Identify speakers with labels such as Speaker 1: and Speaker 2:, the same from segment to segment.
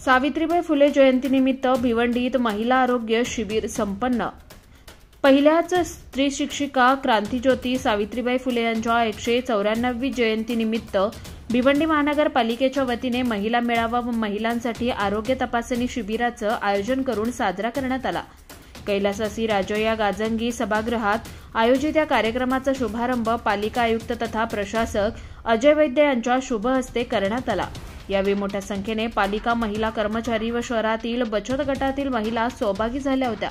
Speaker 1: सावित्रीबाई फुले जयंतीनिमित्त भिवंडीत महिला आरोग्य शिबिर संपन्न। पहिल्याच स्त्री शिक्षिका क्रांतिज्योती सावित्रीबाई फुले यांच्या 194वी जयंतीनिमित्त भिवंडी महानगरपालिकेच्या वतीने महिला मेळावा व महिलांसाठी आरोग्य तपासणी शिबिराचं आयोजन करून साजरा करण्यात आला। कैलासवासी राजया गाजंगी सभागृहात आयोजित या कार्यक्रमाचा शुभारंभ पालिका आयुक्त तथा प्रशासक अजय वैद्य यांच्या शुभ हस्ते करण्यात आला। यावेळी मोठ्या संख्येने पालिका महिला कर्मचारी व शहरातील बचत गटातील महिला सहभागी झाल्या होत्या।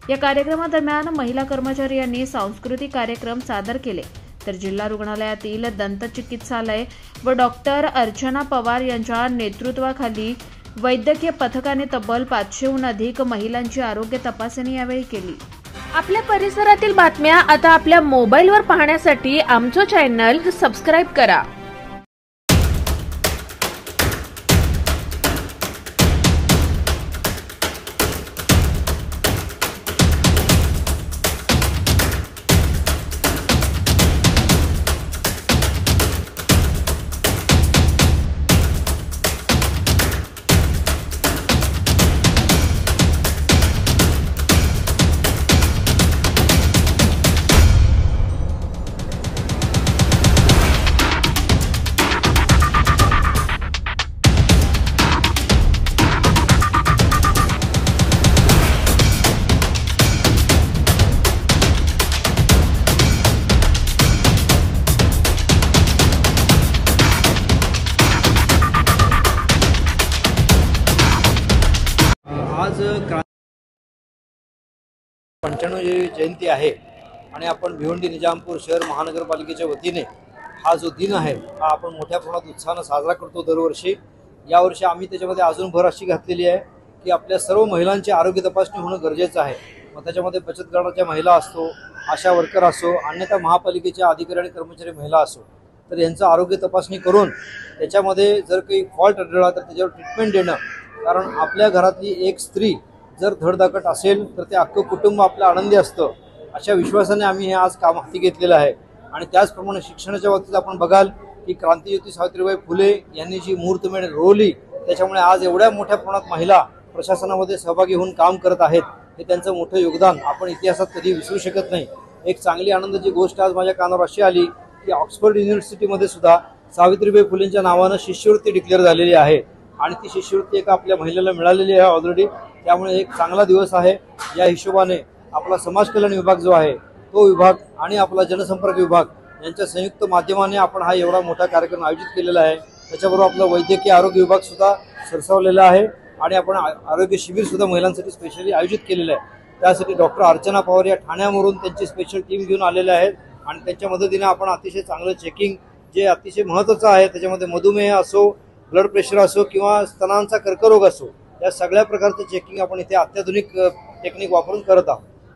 Speaker 1: या कार्यक्रमादरम्यान महिला कर्मचारी यांनी सांस्कृतिक कार्यक्रम सादर केले, तर जिल्हा रुग्णालयातील दंत चिकित्सालय व डॉक्टर अर्चना पवार यांच्या नेतृत्वाखाली वैद्यकीय पथकाने तब्बल 500हून अधिक महिलांची आरोग्य तपासणी यावेळी केली।
Speaker 2: आपल्या परिसरातील बातम्या आता आपल्या मोबाईलवर पाहण्यासाठी आमचं चॅनल सबस्क्राइब करा।
Speaker 3: आज 95वी जयंती आहे आणि आपण भिवंडी निजामपूर शहर महानगरपालिकेच्या वतीने हा जो दिन आहे हा आपण मोठ्या प्रमाणात उत्साहाने साजरा करतो दरवर्षी। यावर्षी आम्ही त्याच्यामध्ये अजून भर अशी घातलेली आहे की आपल्या सर्व महिलांची आरोग्य तपासणी होणं गरजेचं आहे। मग त्याच्यामध्ये बचत गटाच्या महिला असो, आशा वर्कर असो, अन्यथा महापालिकेच्या अधिकारी आणि कर्मचारी महिला असो, तर यांचं आरोग्य तपासणी करून त्याच्यामध्ये जर काही फॉल्ट आढळला तर त्याच्यावर ट्रीटमेंट देणं। कारण आपल्या घरातली एक स्त्री जर धडधाकट असेल तर ते अख्खं कुटुंब आपलं आनंदी असतं, अशा विश्वासाने आम्ही हे आज काम हाती घेतलेलं आहे। आणि त्याचप्रमाणे शिक्षणाच्या बाबतीत आपण बघाल की क्रांतिज्योती सावित्रीबाई फुले यांनी जी मुहूर्तमेढ रोवली, त्याच्यामुळे आज एवढ्या मोठ्या प्रमाणात महिला प्रशासनामध्ये सहभागी होऊन काम करत आहेत। हे त्यांचं मोठं योगदान आपण इतिहासात कधी विसरू शकत नाही। एक चांगली आनंदाची गोष्ट आज माझ्या कानावर अशी आली की ऑक्सफर्ड युनिव्हर्सिटीमध्ये सुद्धा सावित्रीबाई फुलेंच्या नावानं शिष्यवृत्ती डिक्लेअर झालेली आहे आणि ती शिष्यवृत्ती एका आपल्या महिलेला मिळालेली आहे ऑलरेडी। त्यामुळे एक चांगला दिवस आहे। या हिशोबाने आपला समाज कल्याण विभाग जो आहे तो विभाग आणि आपला जनसंपर्क विभाग यांच्या संयुक्त माध्यमाने आपण हा एवढा मोठा कार्यक्रम आयोजित केलेला आहे। त्याच्याबरोबर आपला वैद्यकीय आरोग्य विभाग सुद्धा सरसावलेला आहे आणि आपण आरोग्य शिबिर सुद्धा महिलांसाठी स्पेशली आयोजित केलेलं आहे। त्यासाठी डॉक्टर अर्चना पवार या ठाण्यावरून त्यांची स्पेशल टीम घेऊन आलेले आहेत आणि त्यांच्या मदतीने आपण अतिशय चांगलं चेकिंग जे अतिशय महत्त्वाचं आहे, त्याच्यामध्ये मधुमेह असो, ब्लड प्रेशर असो किंवा स्तनांचा कर्करोग असो, या सगळ्या प्रकारचं चेकिंग आपण इथे अत्याधुनिक टेक्निक वापरून करत आहोत।